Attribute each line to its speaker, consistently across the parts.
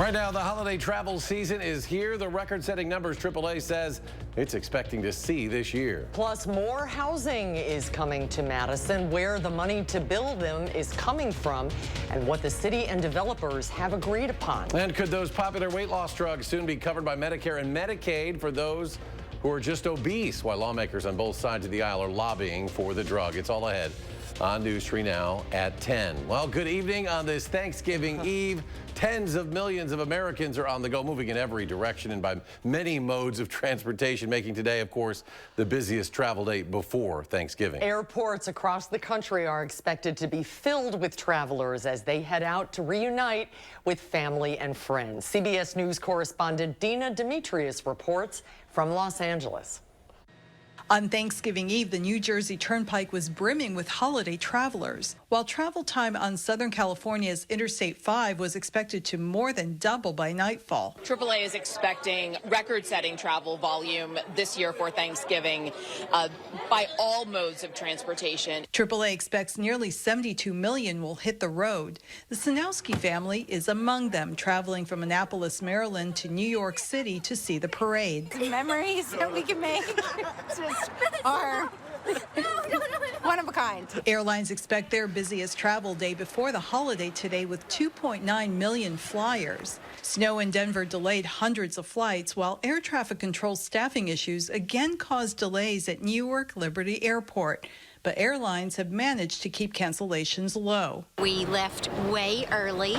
Speaker 1: Right now, the holiday travel season is here. The record-setting numbers AAA says it's expecting to see this year.
Speaker 2: Plus, more housing is coming to Madison, where the money to build them is coming from, and what the city and developers have agreed upon.
Speaker 1: And could those popular weight loss drugs soon be covered by Medicare and Medicaid for those who are just obese, while lawmakers on both sides of the aisle are lobbying for the drug? It's all ahead on News 3 Now at 10. Well, good evening on this Thanksgiving Eve. Tens of millions of Americans are on the go, moving in every direction and by many modes of transportation, making today, of course, the busiest travel day before Thanksgiving.
Speaker 2: Airports across the country are expected to be filled with travelers as they head out to reunite with family and friends. CBS News correspondent Dina Demetrius reports from Los Angeles.
Speaker 3: On Thanksgiving Eve, the New Jersey Turnpike was brimming with holiday travelers, while travel time on Southern California's Interstate 5 was expected to more than double by nightfall.
Speaker 4: AAA is expecting record-setting travel volume this year for Thanksgiving by all modes of transportation.
Speaker 3: AAA expects nearly 72 million will hit the road. The Sinowski family is among them, traveling from Annapolis, Maryland to New York City to see the parade.
Speaker 5: The memories that we can make are one of a kind.
Speaker 3: Airlines expect their busiest travel day before the holiday today with 2.9 million flyers. Snow in Denver delayed hundreds of flights, while air traffic control staffing issues again caused delays at Newark Liberty Airport. But airlines have managed to keep cancellations low.
Speaker 6: We left way early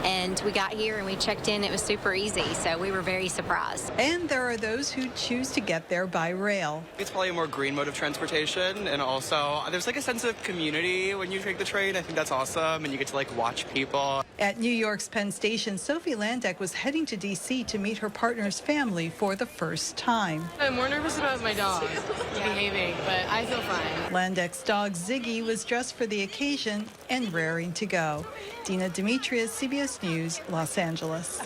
Speaker 6: and we got here and we checked in. It was super easy, so we were very surprised.
Speaker 3: And there are those who choose to get there by rail.
Speaker 7: It's probably a more green mode of transportation, and also there's like a sense of community when you take the train. I think that's awesome, and you get to like watch people.
Speaker 3: At New York's Penn Station, Sophie Landeck was heading to D.C. to meet her partner's family for the first time.
Speaker 8: I'm more nervous about my dog behaving, but I feel fine.
Speaker 3: Landeck's dog Ziggy was dressed for the occasion and raring to go. Dina Demetrius, CBS News, Los Angeles.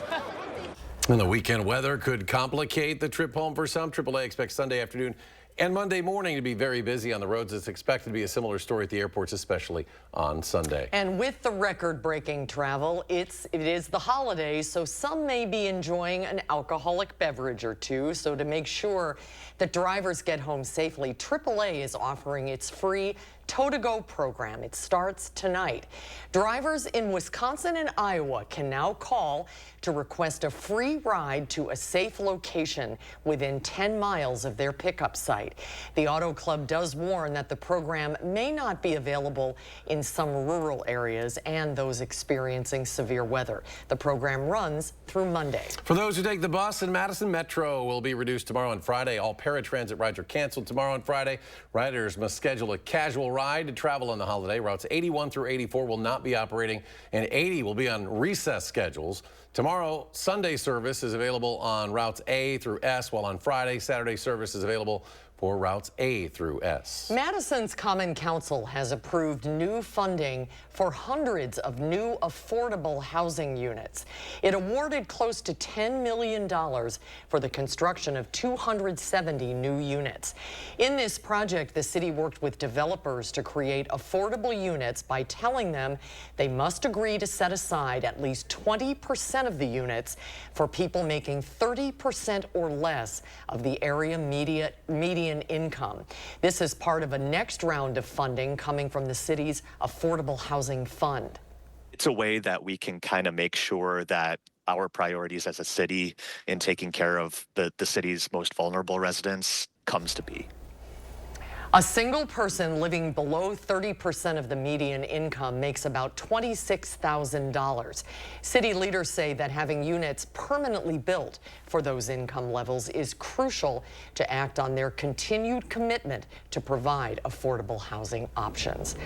Speaker 1: And the weekend weather could complicate the trip home for some. AAA expects Sunday afternoon and Monday morning to be very busy on the roads. It's expected to be a similar story at the airports, especially on Sunday.
Speaker 2: And with the record-breaking travel, it is the holidays, so some may be enjoying an alcoholic beverage or two. So to make sure that drivers get home safely, AAA is offering its free Tow-to-Go program. It starts tonight. Drivers in Wisconsin and Iowa can now call to request a free ride to a safe location within 10 miles of their pickup site. The Auto Club does warn that the program may not be available in some rural areas and those experiencing severe weather. The program runs through Monday.
Speaker 1: For those who take the bus in Madison, Metro will be reduced tomorrow and Friday. All paratransit rides are canceled tomorrow and Friday. Riders must schedule a casual ride to travel on the holiday. Routes 81 through 84 will not be operating, and 80 will be on recess schedules. Tomorrow, Sunday service is available on routes A through S, while on Friday, Saturday service is available for routes A through S.
Speaker 2: Madison's Common Council has approved new funding for hundreds of new affordable housing units. It awarded close to $10 million for the construction of 270 new units. In this project, the city worked with developers to create affordable units by telling them they must agree to set aside at least 20% of the units for people making 30% or less of the area median income. This is part of a next round of funding coming from the city's Affordable Housing Fund.
Speaker 9: It's a way that we can kind of make sure that our priorities as a city in taking care of the city's most vulnerable residents comes to be.
Speaker 2: A single person living below 30% of the median income makes about $26,000. City leaders say that having units permanently built for those income levels is crucial to act on their continued commitment to provide affordable housing options.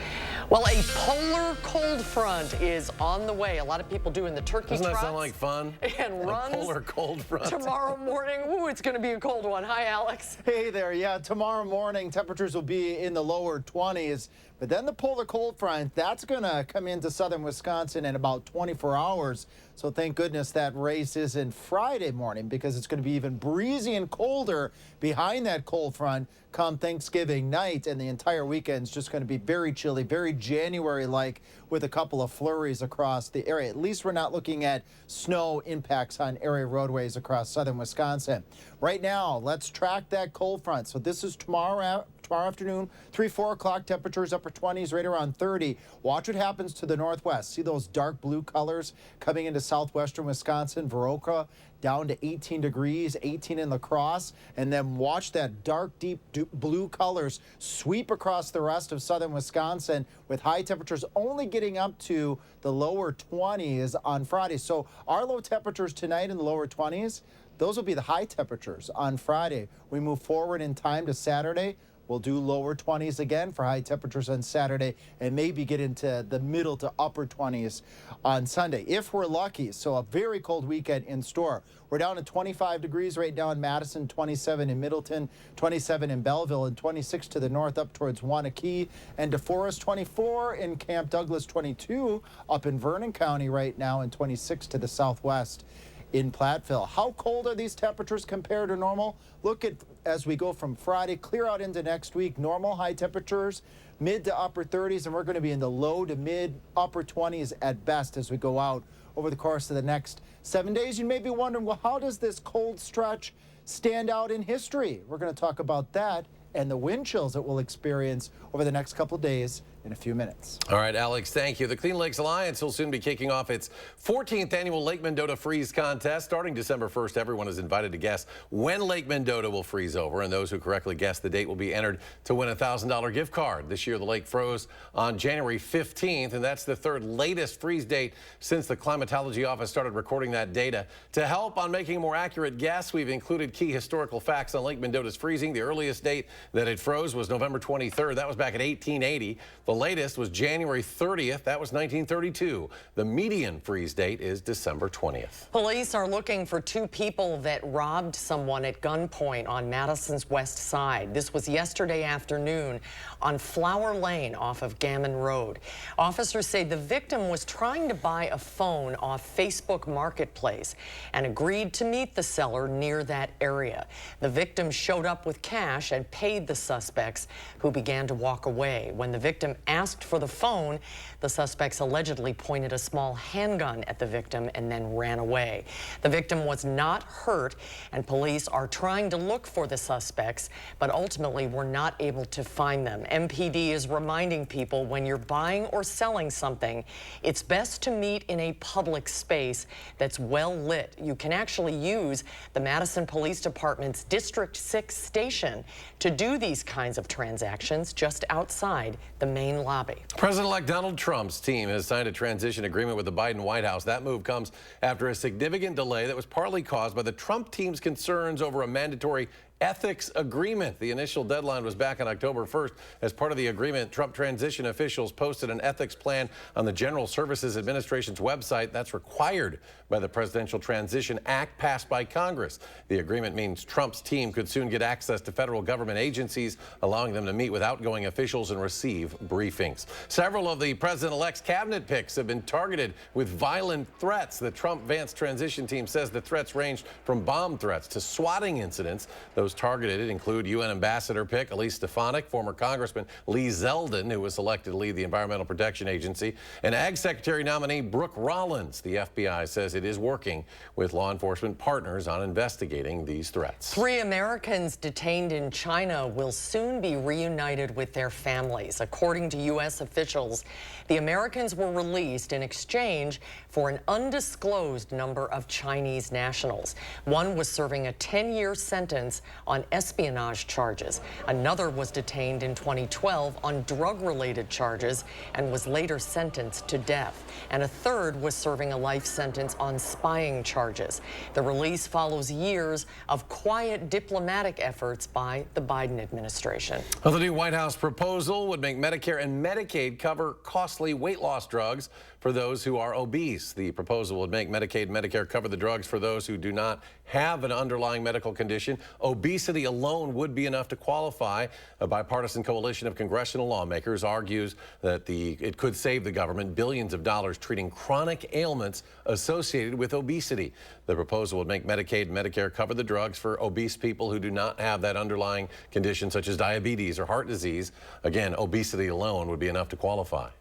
Speaker 2: Well, a polar cold front is on the way. A lot of people doing the turkey
Speaker 1: Doesn't that
Speaker 2: trots
Speaker 1: sound like fun?
Speaker 2: and runs.
Speaker 1: Polar cold front.
Speaker 2: Tomorrow morning. Ooh, it's going to be a cold one. Hi, Alex.
Speaker 10: Hey there. Yeah, tomorrow morning, temperatures will be in the lower 20s. But then the polar cold front, that's going to come into southern Wisconsin in about 24 hours. So thank goodness that race isn't Friday morning, because it's going to be even breezy and colder behind that cold front come Thanksgiving night. And the entire weekend is just going to be very chilly, very January-like, with a couple of flurries across the area. At least we're not looking at snow impacts on area roadways across southern Wisconsin. Right now, let's track that cold front. So this is tomorrow afternoon, 3, 4 o'clock, temperatures upper 20s, right around 30. Watch what happens to the northwest. See those dark blue colors coming into southwestern Wisconsin, Viroqua, down to 18 degrees, 18 in La Crosse, and then watch that dark, deep blue colors sweep across the rest of southern Wisconsin, with high temperatures only getting up to the lower 20s on Friday. So our low temperatures tonight in the lower 20s, those will be the high temperatures on Friday. We move forward in time to Saturday. We'll do lower 20s again for high temperatures on Saturday, and maybe get into the middle to upper 20s on Sunday, if we're lucky. So a very cold weekend in store. We're down to 25 degrees right now in Madison, 27 in Middleton, 27 in Belleville, and 26 to the north up towards Wanakee and DeForest, 24 in Camp Douglas, 22 up in Vernon County right now, and 26 to the southwest in Platteville. How cold are these temperatures compared to normal? Look at, as we go from Friday clear out into next week, normal high temperatures, mid to upper 30s, and we're going to be in the low to mid upper 20s at best as we go out over the course of the next 7 days. You may be wondering, well, how does this cold stretch stand out in history? We're going to talk about that and the wind chills that we'll experience over the next couple of days in a few minutes.
Speaker 1: All right, Alex, thank you. The Clean Lakes Alliance will soon be kicking off its 14th annual Lake Mendota Freeze Contest. Starting December 1st, everyone is invited to guess when Lake Mendota will freeze over, and those who correctly guess the date will be entered to win a $1,000 gift card. This year, the lake froze on January 15th, and that's the third latest freeze date since the Climatology Office started recording that data. To help on making a more accurate guess, we've included key historical facts on Lake Mendota's freezing. The earliest date that it froze was November 23rd. That was back in 1880. The latest was January 30th. That was 1932. The median freeze date is December 20th.
Speaker 2: Police are looking for 2 people that robbed someone at gunpoint on Madison's west side. This was yesterday afternoon on Flower Lane off of Gammon Road. Officers say the victim was trying to buy a phone off Facebook Marketplace and agreed to meet the seller near that area. The victim showed up with cash and paid the suspects, who began to walk away. When the victim asked for the phone, the suspects allegedly pointed a small handgun at the victim and then ran away. The victim was not hurt, and police are trying to look for the suspects, but ultimately were not able to find them. MPD is reminding people, when you're buying or selling something, it's best to meet in a public space that's well lit. You can actually use the Madison Police Department's District 6 station to do these kinds of transactions just outside the main lobby.
Speaker 1: President-elect Donald Trump's team has signed a transition agreement with the Biden White House. That move comes after a significant delay that was partly caused by the Trump team's concerns over a mandatory ethics agreement. The initial deadline was back on October 1st. As part of the agreement, Trump transition officials posted an ethics plan on the General Services Administration's website. That's required by the Presidential Transition Act passed by Congress. The agreement means Trump's team could soon get access to federal government agencies, allowing them to meet with outgoing officials and receive briefings. Several of the president-elect's cabinet picks have been targeted with violent threats. The Trump-Vance transition team says the threats ranged from bomb threats to swatting incidents. Those targeted include UN Ambassador pick Elise Stefanik, former Congressman Lee Zeldin, who was selected to lead the Environmental Protection Agency, and Ag Secretary nominee Brooke Rollins. The FBI says it is working with law enforcement partners on investigating these threats.
Speaker 2: 3 Americans detained in China will soon be reunited with their families. According to U.S. officials, the Americans were released in exchange for an undisclosed number of Chinese nationals. One was serving a 10-year sentence on espionage charges. Another was detained in 2012 on drug-related charges and was later sentenced to death. And a third was serving a life sentence on spying charges. The release follows years of quiet diplomatic efforts by the Biden administration.
Speaker 1: Well, the new White House proposal would make Medicare and Medicaid cover costly weight loss drugs for those who are obese. The proposal would make Medicaid and Medicare cover the drugs for those who do not have an underlying medical condition. Obesity alone would be enough to qualify. A bipartisan coalition of congressional lawmakers argues that it could save the government billions of dollars treating chronic ailments associated with obesity. The proposal would make Medicaid and Medicare cover the drugs for obese people who do not have that underlying condition such as diabetes or heart disease. Again, obesity alone would be enough to qualify.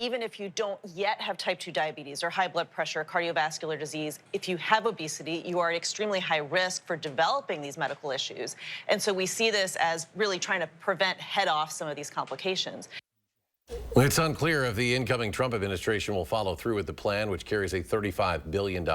Speaker 11: Even if you don't yet have type 2 diabetes or high blood pressure, cardiovascular disease, if you have obesity, you are at extremely high risk for developing these medical issues. And so we see this as really trying to prevent head off some of these complications.
Speaker 1: It's unclear if the incoming Trump administration will follow through with the plan, which carries a $35 billion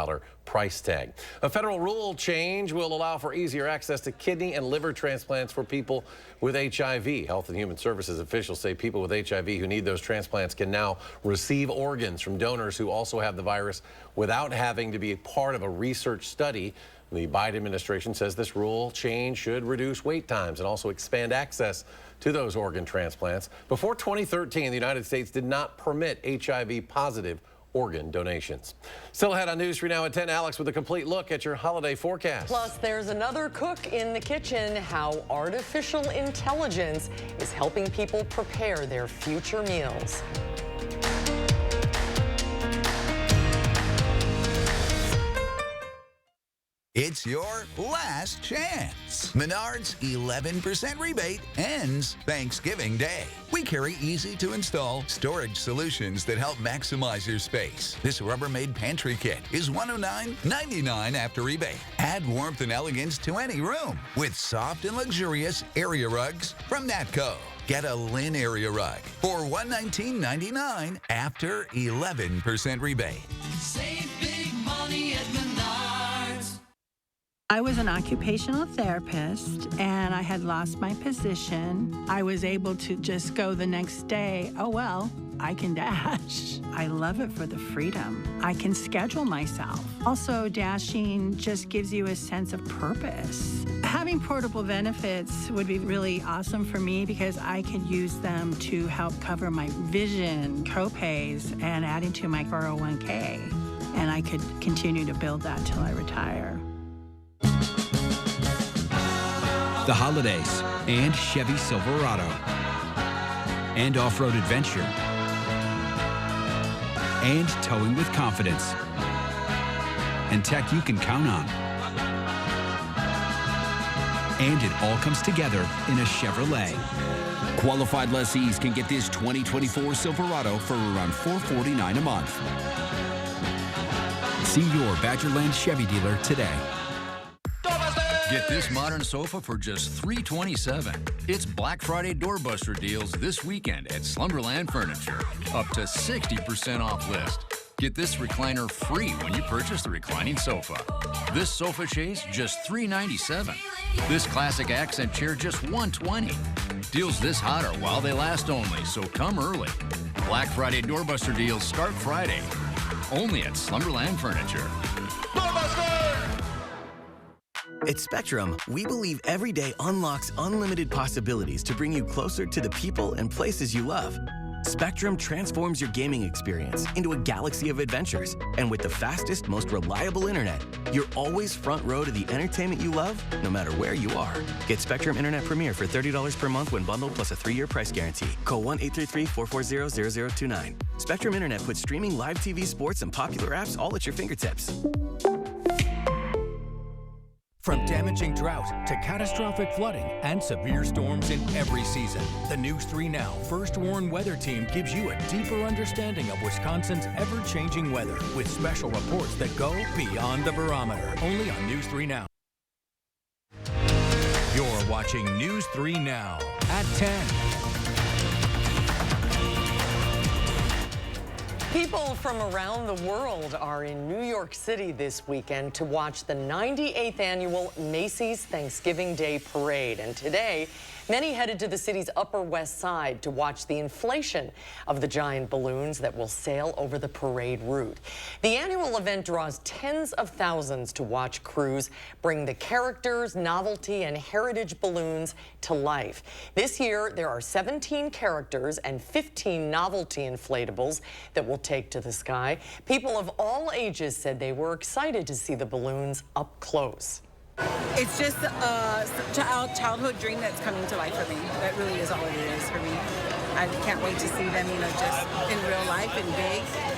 Speaker 1: price tag. A federal rule change will allow for easier access to kidney and liver transplants for people with HIV. Health and Human Services officials say people with HIV who need those transplants can now receive organs from donors who also have the virus without having to be a part of a research study. The Biden administration says this rule change should reduce wait times and also expand access to those organ transplants. Before 2013, the United States did not permit HIV-positive organ donations. Still ahead on News 3 Now at 10, Alex with a complete look at your holiday forecast.
Speaker 2: Plus, there's another cook in the kitchen, how artificial intelligence is helping people prepare their future meals.
Speaker 12: It's your last chance. Menards' 11% rebate ends Thanksgiving Day. We carry easy-to-install storage solutions that help maximize your space. This Rubbermaid pantry kit is $109.99 after rebate. Add warmth and elegance to any room with soft and luxurious area rugs from Natco. Get a Lynn area rug for $119.99 after 11% rebate.
Speaker 13: Save big money at Menards.
Speaker 14: I was an occupational therapist and I had lost my position. I was able to just go the next day, oh well, I can dash. I love it for the freedom. I can schedule myself. Also, dashing just gives you a sense of purpose. Having portable benefits would be really awesome for me because I could use them to help cover my vision, copays, and adding to my 401k. And I could continue to build that till I retire.
Speaker 15: The holidays and Chevy Silverado and off-road adventure and towing with confidence and tech you can count on. And it all comes together in a Chevrolet. Qualified lessees can get this 2024 Silverado for around $449 a month. See your Badgerland Chevy dealer today.
Speaker 16: Get this modern sofa for just $327. It's Black Friday doorbuster deals this weekend at Slumberland Furniture. Up to 60% off list. Get this recliner free when you purchase the reclining sofa. This sofa chaise just $397. This classic accent chair just $120. Deals this hot are while they last only, so come early. Black Friday doorbuster deals start Friday. Only at Slumberland Furniture.
Speaker 17: At Spectrum, we believe every day unlocks unlimited possibilities to bring you closer to the people and places you love. Spectrum transforms your gaming experience into a galaxy of adventures. And with the fastest, most reliable internet, you're always front row to the entertainment you love, no matter where you are. Get Spectrum Internet Premier for $30 per month when bundled plus a 3-year price guarantee. Call 1-833-440-0029. Spectrum Internet puts streaming live TV, sports, and popular apps all at your fingertips.
Speaker 18: From damaging drought to catastrophic flooding and severe storms in every season, the News 3 Now First Warn Weather Team gives you a deeper understanding of Wisconsin's ever-changing weather with special reports that go beyond the barometer. Only on News 3 Now. You're watching News 3 Now at 10.
Speaker 2: People from around the world are in New York City this weekend to watch the 98th annual Macy's Thanksgiving Day Parade. And today, Many headed to the city's Upper West Side to watch the inflation of the giant balloons that will sail over the parade route. The annual event draws tens of thousands to watch crews bring the characters, novelty, and heritage balloons to life. This year, there are 17 characters and 15 novelty inflatables that will take to the sky. People of all ages said they were excited to see the balloons up close.
Speaker 19: It's just a childhood dream that's coming to life for me. That really is all it is for me. I can't wait to see them, just in real life and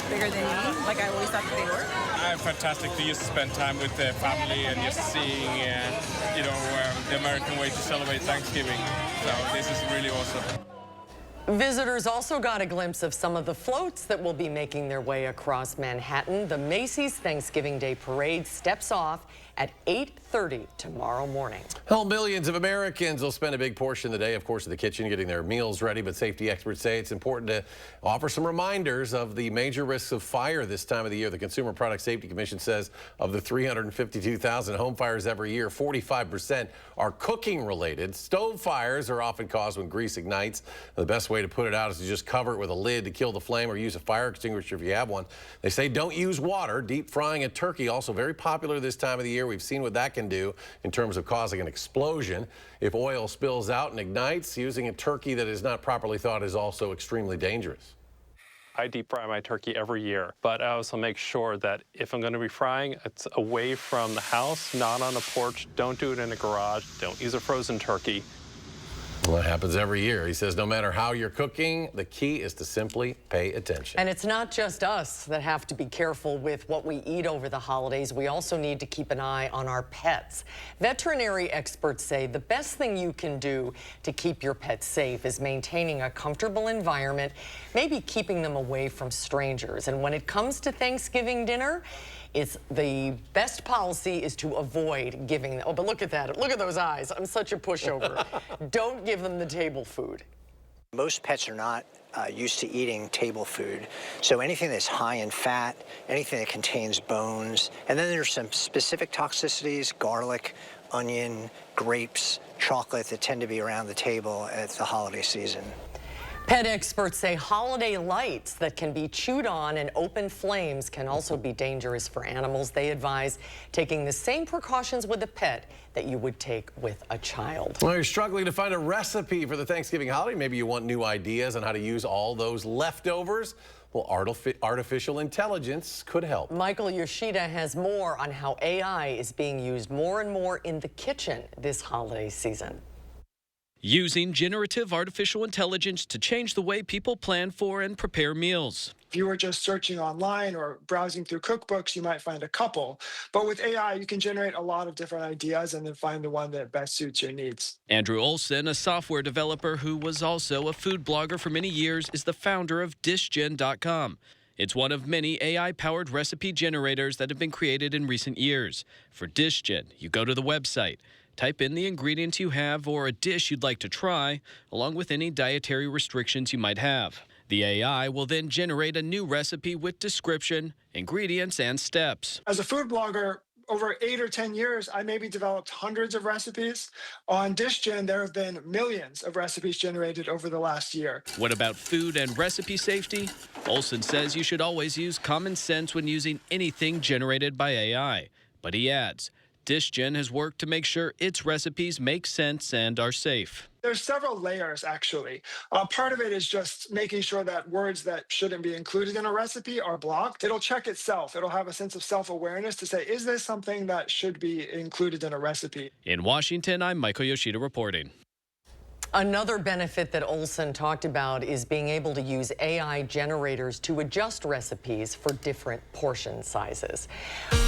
Speaker 19: bigger than me, like I always thought that they were.
Speaker 20: Fantastic to just spend time with the family and just seeing, the American way to celebrate Thanksgiving. So this is really awesome.
Speaker 2: Visitors also got a glimpse of some of the floats that will be making their way across Manhattan. The Macy's Thanksgiving Day Parade steps off at 8:30 tomorrow morning.
Speaker 1: Well, millions of Americans will spend a big portion of the day, of course, in the kitchen getting their meals ready, but safety experts say it's important to offer some reminders of the major risks of fire this time of the year. The Consumer Product Safety Commission says of the 352,000 home fires every year, 45% are cooking related. Stove fires are often caused when grease ignites. The best way to put it out is to just cover it with a lid to kill the flame, or use a fire extinguisher if you have one. They say don't use water. Deep frying a turkey, also very popular this time of the year. We've seen what that can do in terms of causing an explosion. If oil spills out and ignites, using a turkey that is not properly thawed is also extremely dangerous.
Speaker 21: I deep fry my turkey every year, but I also make sure that if I'm going to be frying, it's away from the house, not on a porch. Don't do it in a garage. Don't use a frozen turkey.
Speaker 1: Well, that happens every year. He says no matter how you're cooking, the key is to simply pay attention.
Speaker 2: And it's not just us that have to be careful with what we eat over the holidays. We also need to keep an eye on our pets. Veterinary experts say the best thing you can do to keep your pets safe is maintaining a comfortable environment, maybe keeping them away from strangers. And when it comes to Thanksgiving dinner, it's the best policy is to avoid giving them. Oh, but look at that. Look at those eyes. I'm such a pushover. Don't give them the table food.
Speaker 22: Most pets are not used to eating table food. So anything that's high in fat, anything that contains bones, and then there's some specific toxicities, garlic, onion, grapes, chocolate that tend to be around the table at the holiday season.
Speaker 2: Pet experts say holiday lights that can be chewed on and open flames can also be dangerous for animals. They advise taking the same precautions with a pet that you would take with a child.
Speaker 1: Well, you're struggling to find a recipe for the Thanksgiving holiday. Maybe you want new ideas on how to use all those leftovers. Well, artificial intelligence could help.
Speaker 2: Michael Yoshida has more on how AI is being used more and more in the kitchen this holiday season.
Speaker 23: Using generative artificial intelligence to change the way people plan for and prepare meals.
Speaker 24: If you were just searching online or browsing through cookbooks, you might find a couple. But with AI, you can generate a lot of different ideas and then find the one that best suits your needs.
Speaker 23: Andrew Olson, a software developer who was also a food blogger for many years, is the founder of DishGen.com. It's one of many AI-powered recipe generators that have been created in recent years. For DishGen, you go to the website, type in the ingredients you have or a dish you'd like to try, along with any dietary restrictions you might have. The AI will then generate a new recipe with description, ingredients, and steps.
Speaker 24: As a food blogger, over 8 or 10 years, I maybe developed hundreds of recipes. On DishGen, there have been millions of recipes generated over the last year.
Speaker 23: What about food and recipe safety? Olson says you should always use common sense when using anything generated by AI. But he adds, DishGen has worked to make sure its recipes make sense and are safe.
Speaker 24: There's several layers, actually. Part of it is just making sure that words that shouldn't be included in a recipe are blocked. It'll check itself. It'll have a sense of self-awareness to say, is this something that should be included in a recipe?
Speaker 23: In Washington, I'm Michael Yoshida reporting.
Speaker 2: Another benefit that Olson talked about is being able to use AI generators to adjust recipes for different portion sizes.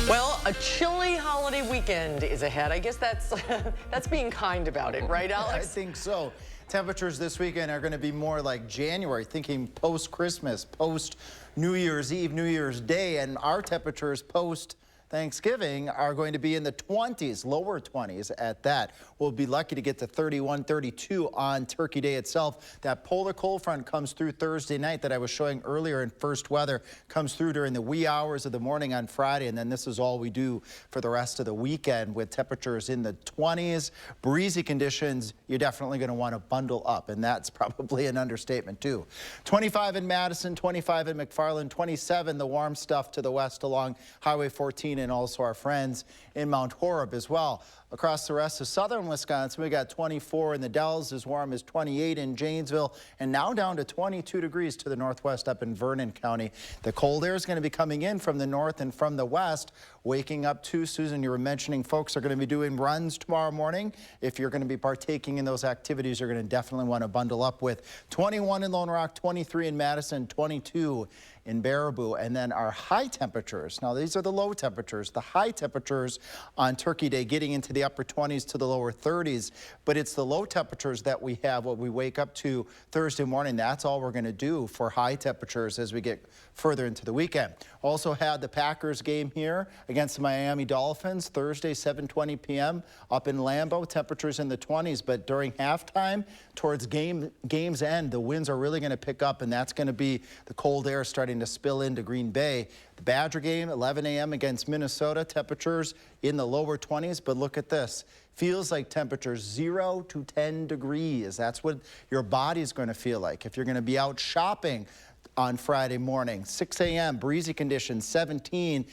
Speaker 2: Well, a chilly holiday weekend is ahead. I guess that's being kind about it, right, Alex?
Speaker 10: I think so. Temperatures this weekend are going to be more like January, thinking post-Christmas, post-New Year's Eve, New Year's Day, and our temperatures post Thanksgiving are going to be in the 20s, lower 20s at that. We'll be lucky to get to 31, 32 on Turkey Day itself. That polar cold front comes through Thursday night that I was showing earlier in first weather, comes through during the wee hours of the morning on Friday, and then this is all we do for the rest of the weekend with temperatures in the 20s. Breezy conditions, you're definitely going to want to bundle up, and that's probably an understatement too. 25 in Madison, 25 in McFarland, 27 the warm stuff to the west along Highway 14, and also our friends in Mount Horeb as well. Across the rest of southern Wisconsin, we got 24 in the Dells, as warm as 28 in Janesville, and now down to 22 degrees to the northwest up in Vernon County. The cold air is going to be coming in from the north and from the west. Waking up too, Susan, you were mentioning folks are going to be doing runs tomorrow morning. If you're going to be partaking in those activities, you're going to definitely want to bundle up with 21 in Lone Rock, 23 in Madison, 22 in Baraboo. And then our high temperatures. Now, these are the low temperatures. The high temperatures on Turkey Day getting into the upper 20s to the lower 30s. But it's the low temperatures that we have, what we wake up to Thursday morning. That's all we're going to do for high temperatures as we get further into the weekend. Also had the Packers game here against the Miami Dolphins Thursday, 7:20 p.m. up in Lambeau. Temperatures in the 20s, but during halftime, towards game's end, the winds are really going to pick up, and that's going to be the cold air starting to spill into Green Bay. The Badger game, 11 a.m. against Minnesota. Temperatures in the lower 20s, but look at this. Feels like temperatures 0 to 10 degrees. That's what your body's going to feel like. If you're going to be out shopping on Friday morning, 6 a.m., breezy conditions, 17.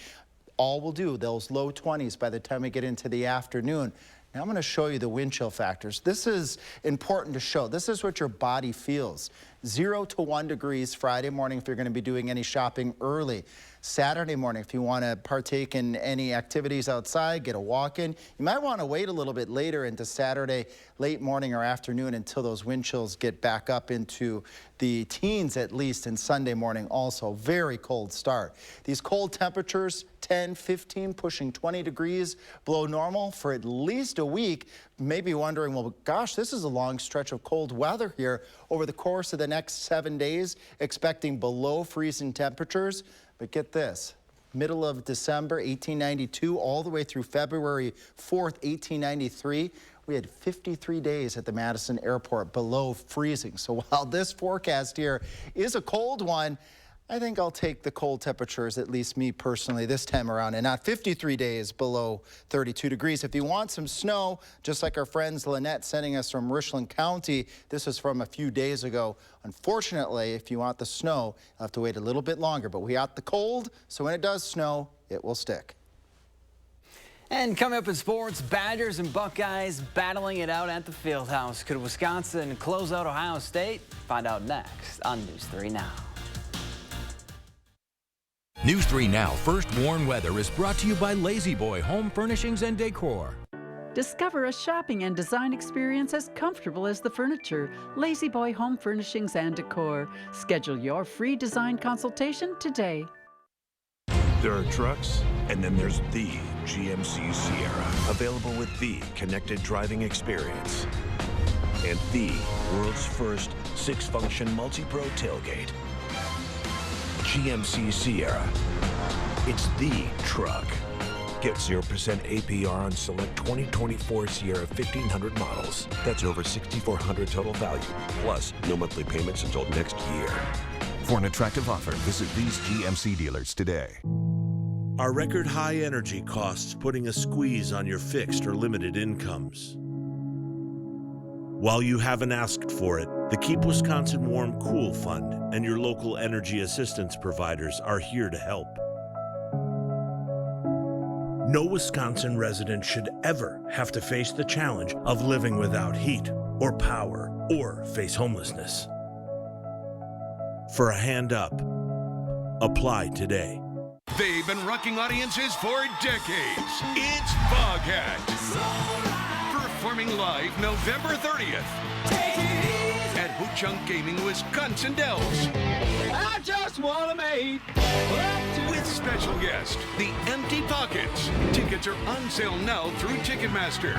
Speaker 10: All we'll do, those low 20s by the time we get into the afternoon. Now I'm going to show you the wind chill factors. This is important to show. This is what your body feels. 0 to 1 degrees Friday morning if you're going to be doing any shopping early. Saturday morning, if you want to partake in any activities outside, get a walk in, you might want to wait a little bit later into Saturday, late morning or afternoon until those wind chills get back up into the teens at least, and Sunday morning also. Very cold start. These cold temperatures, 10, 15, pushing 20 degrees below normal for at least a week. Maybe wondering, well, gosh, this is a long stretch of cold weather here over the course of the next 7 days, expecting below freezing temperatures. But get this, middle of December, 1892, all the way through February 4th, 1893, we had 53 days at the Madison airport below freezing. So while this forecast here is a cold one, I think I'll take the cold temperatures, at least me personally, this time around, and not 53 days below 32 degrees. If you want some snow, just like our friends Lynette sending us from Richland County, this is from a few days ago. Unfortunately, if you want the snow, you'll have to wait a little bit longer, but we got the cold, so when it does snow, it will stick.
Speaker 4: And coming up in sports, Badgers and Buckeyes battling it out at the Fieldhouse. Could Wisconsin close out Ohio State? Find out next on News 3 Now.
Speaker 18: News 3 Now First Warn Weather is brought to you by Lazy Boy Home Furnishings and Decor.
Speaker 5: Discover a shopping and design experience as comfortable as the furniture. Lazy Boy Home Furnishings and Decor. Schedule your free design consultation today.
Speaker 6: There are trucks, and then there's the GMC Sierra, available with the connected driving experience and the world's first 6-function multi-pro tailgate. GMC Sierra. It's the truck. Get 0% APR on select 2024 Sierra 1500 models. That's over $6,400 total value, plus no monthly payments until next year.
Speaker 7: For an attractive offer, visit these GMC dealers today.
Speaker 25: Are record high energy costs putting a squeeze on your fixed or limited incomes? While you haven't asked for it, the Keep Wisconsin Warm Cool Fund and your local energy assistance providers are here to help. No Wisconsin resident should ever have to face the challenge of living without heat or power or face homelessness. For a hand up, apply today.
Speaker 26: They've been rocking audiences for decades. It's Foghat. Performing live November 30th at Ho-Chunk Gaming, Wisconsin Dells.
Speaker 13: I just want to make
Speaker 26: with special guest, The Empty Pockets. Tickets are on sale now through Ticketmaster.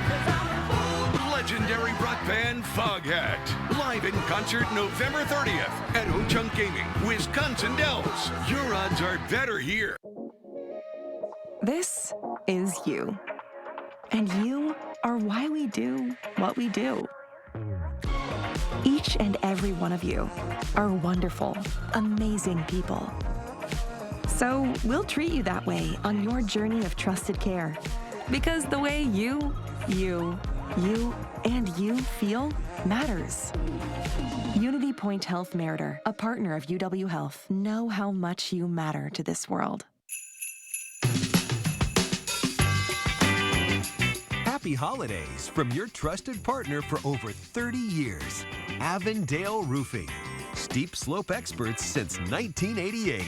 Speaker 26: Legendary rock band Foghat. Live in concert November 30th at Ho-Chunk Gaming, Wisconsin Dells. Your odds are better here.
Speaker 3: This is you. And you are why we do what we do. Each and every one of you are wonderful, amazing people. So we'll treat you that way on your journey of trusted care. Because the way you feel matters. Unity Point Health Meritor, a partner of UW Health. Know how much you matter to this world.
Speaker 8: Happy holidays from your trusted partner for over 30 years, Avondale Roofing. Steep slope experts since 1988.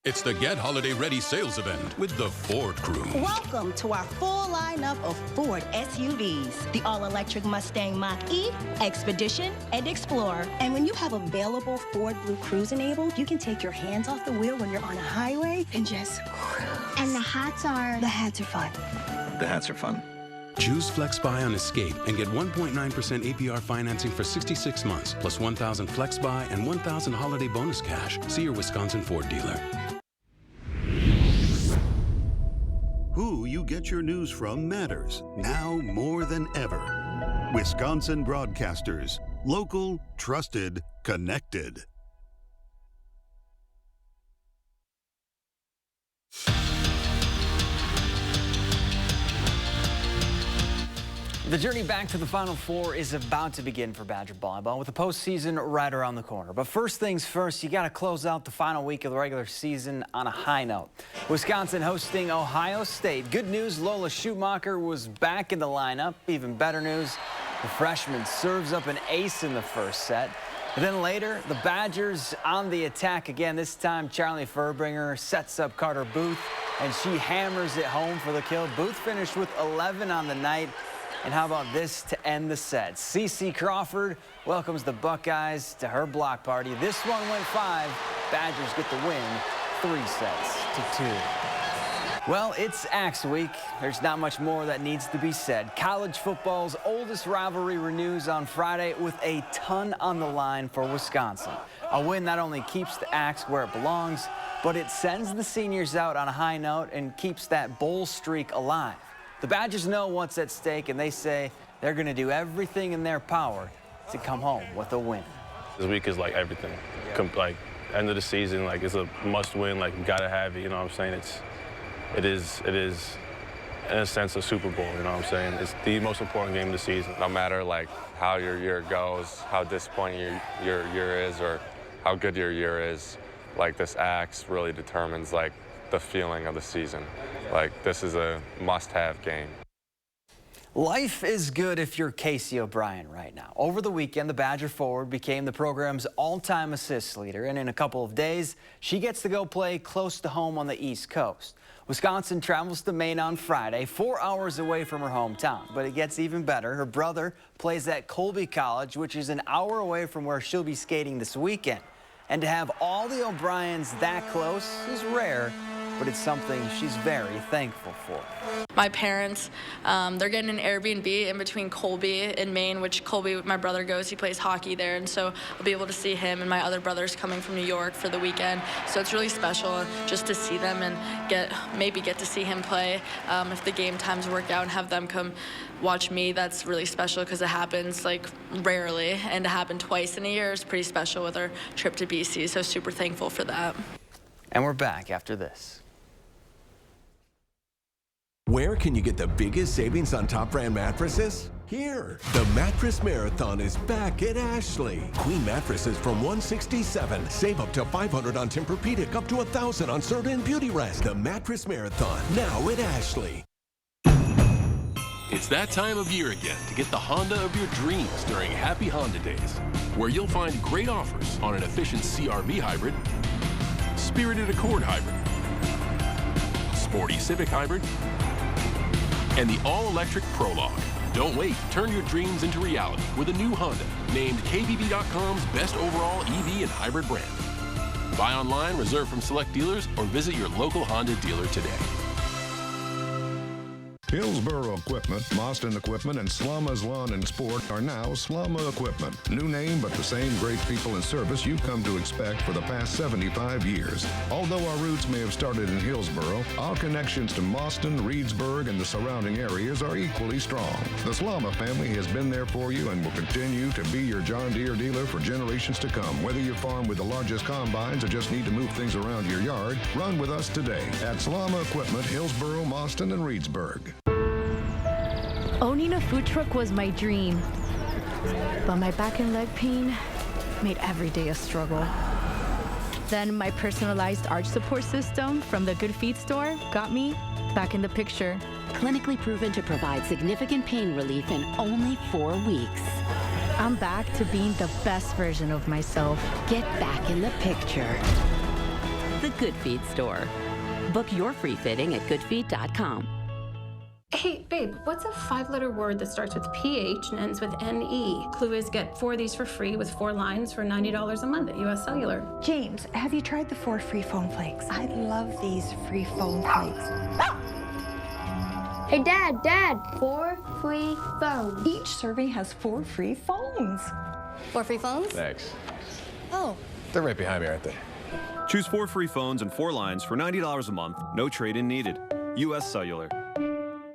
Speaker 9: It's the Get Holiday Ready sales event with the Ford crew.
Speaker 11: Welcome to our full lineup of Ford SUVs. The all-electric Mustang Mach-E, Expedition, and Explorer. And when you have available Ford Blue Cruise enabled, you can take your hands off the wheel when you're on a highway and just cruise. And the hats are fun.
Speaker 9: The hats are fun. Choose FlexBuy on Escape and get 1.9% APR financing for 66 months, plus $1,000 FlexBuy and $1,000 holiday bonus cash. See your Wisconsin Ford dealer.
Speaker 12: Who you get your news from matters now more than ever. Wisconsin Broadcasters. Local, trusted, connected.
Speaker 4: The journey back to the Final Four is about to begin for Badger volleyball with the postseason right around the corner. But first things first, you got to close out the final week of the regular season on a high note. Wisconsin hosting Ohio State. Good news, Lola Schumacher was back in the lineup. Even better news, the freshman serves up an ace in the first set. And then later, the Badgers on the attack again. This time, Charlie Furbringer sets up Carter Booth, and she hammers it home for the kill. Booth finished with 11 on the night. And how about this to end the set? Cece Crawford welcomes the Buckeyes to her block party. This one went 5. Badgers get the win 3-2. Well, it's Axe Week. There's not much more that needs to be said. College football's oldest rivalry renews on Friday with a ton on the line for Wisconsin. A win not only keeps the Axe where it belongs, but it sends the seniors out on a high note and keeps that bowl streak alive. The Badgers know what's at stake, and they say they're going to do everything in their power to come home with a win.
Speaker 21: This week is like everything. Like, end of the season, like, it's a must-win. Like, you got to have it, you know what I'm saying? It is, in a sense, a Super Bowl, you know what I'm saying? It's the most important game of the season.
Speaker 14: No matter, like, how your year goes, how disappointing your year is, or how good your year is, like, this Axe really determines, like, the feeling of the season. Like, this is a must-have game.
Speaker 4: Life is good if you're Casey O'Brien right now. Over the weekend, the Badger forward became the program's all-time assists leader, and in a couple of days, she gets to go play close to home on the East Coast. Wisconsin travels to Maine on Friday, 4 hours away from her hometown. But it gets even better. Her brother plays at Colby College, which is an hour away from where she'll be skating this weekend. And to have all the O'Briens that close is rare, but it's something she's very thankful for.
Speaker 27: My parents, they're getting an Airbnb in between Colby and Maine, which Colby, my brother goes, he plays hockey there, and so I'll be able to see him and my other brothers coming from New York for the weekend. So it's really special just to see them and maybe get to see him play. If the game times work out and have them come watch me, that's really special because it happens like rarely, and to happen twice in a year is pretty special with our trip to BC, so super thankful for that.
Speaker 4: And we're back after this.
Speaker 28: Where can you get the biggest savings on top brand mattresses? Here. The Mattress Marathon is back at Ashley. Queen mattresses from $167. Save up to $500 on Tempur-Pedic, up to $1,000 on Serta and Beauty Rest. The Mattress Marathon, now at Ashley.
Speaker 9: It's that time of year again to get the Honda of your dreams during Happy Honda Days, where you'll find great offers on an efficient CR-V hybrid, spirited Accord hybrid, sporty Civic hybrid, and the all-electric Prologue. Don't wait. Turn your dreams into reality with a new Honda, named KBB.com's best overall EV and hybrid brand. Buy online, reserve from select dealers, or visit your local Honda dealer today.
Speaker 1: Hillsboro Equipment, Moston Equipment, and Slumma's Lawn and Sport are now Slumma Equipment. New name, but the same great people and service you've come to expect for the past 75 years. Although our roots may have started in Hillsboro, our connections to Moston, Reedsburg, and the surrounding areas are equally strong. The Slumma family has been there for you and will continue to be your John Deere dealer for generations to come. Whether you farm with the largest combines or just need to move things around your yard, run with us today at Slumma Equipment, Hillsboro, Moston, and Reedsburg.
Speaker 15: Owning a food truck was my dream, but my back and leg pain made every day a struggle. Then my personalized arch support system from the Good Feet store got me back in the picture.
Speaker 16: Clinically proven to provide significant pain relief in only 4 weeks.
Speaker 15: I'm back to being the best version of myself.
Speaker 16: Get back in the picture. The Good Feet store. Book your free fitting at goodfeet.com.
Speaker 17: Hey, babe, what's a 5-letter word that starts with PH and ends with NE? Clue is get 4 of these for free with 4 lines for $90 a month at US Cellular.
Speaker 19: James, have you tried the 4 free phone flakes? I love these free phone flakes.
Speaker 20: Hey, Dad, 4 free phones.
Speaker 19: Each serving has 4 free phones.
Speaker 20: 4 free phones?
Speaker 22: Thanks.
Speaker 20: Oh.
Speaker 22: They're right behind me, aren't they?
Speaker 24: Choose 4 free phones and 4 lines for $90 a month. No trade-in needed. US Cellular.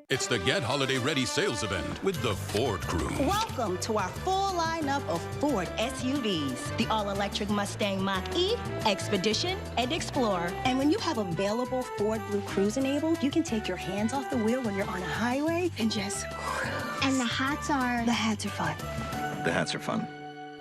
Speaker 26: It's the Get Holiday Ready sales event with the Ford crew.
Speaker 11: Welcome to our full lineup of Ford SUVs. The all-electric Mustang Mach-E, Expedition, and Explorer. And when you have available Ford Blue Cruise enabled, you can take your hands off the wheel when you're on a highway and just cruise.
Speaker 20: And the hats are
Speaker 11: fun.
Speaker 22: The hats are fun.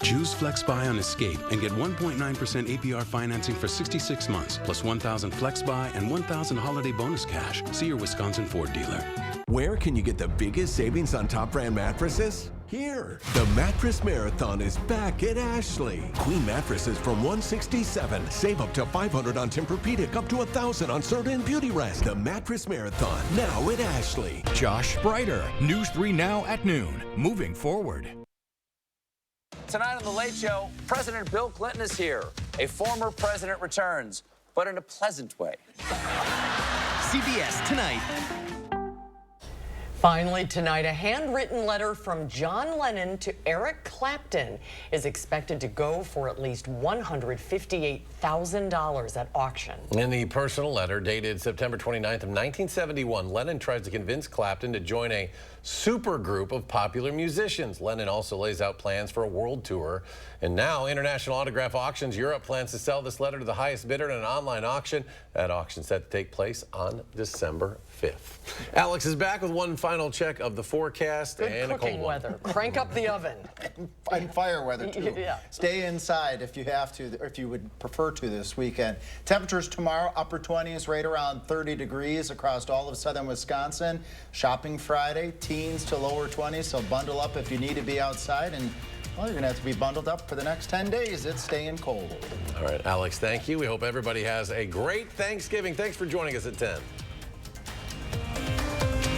Speaker 29: Choose FlexBuy on Escape and get 1.9% APR financing for 66 months, plus $1,000 FlexBuy and $1,000 holiday bonus cash. See your Wisconsin Ford dealer.
Speaker 28: Where can you get the biggest savings on top brand mattresses? Here. The Mattress Marathon is back at Ashley. Queen mattresses from $167. Save up to $500 on Tempur-Pedic, up to $1,000 on Serta and Beauty Rest. The Mattress Marathon, now at Ashley.
Speaker 18: Josh Spreiter, News 3 Now at noon. Moving forward.
Speaker 30: Tonight on The Late Show, President Bill Clinton is here. A former president returns, but in a pleasant way.
Speaker 31: CBS tonight.
Speaker 2: Finally tonight, a handwritten letter from John Lennon to Eric Clapton is expected to go for at least $158,000 at auction.
Speaker 32: In the personal letter dated September 29th of 1971, Lennon tries to convince Clapton to join a supergroup of popular musicians. Lennon also lays out plans for a world tour. And now International Autograph Auctions Europe plans to sell this letter to the highest bidder in an online auction. That auction set to take place on December 5th. Alex is back with one final check of the forecast and a cold
Speaker 2: weather. Crank up the oven.
Speaker 10: And fire weather too.
Speaker 2: Yeah.
Speaker 10: Stay inside if you have to, or if you would prefer to this weekend. Temperatures tomorrow, upper 20s, right around 30 degrees across all of southern Wisconsin. Shopping Friday, teens to lower 20s, so bundle up if you need to be outside. And well, you're going to have to be bundled up for the next 10 days. It's staying cold.
Speaker 32: All right, Alex, thank you. We hope everybody has a great Thanksgiving. Thanks for joining us at 10.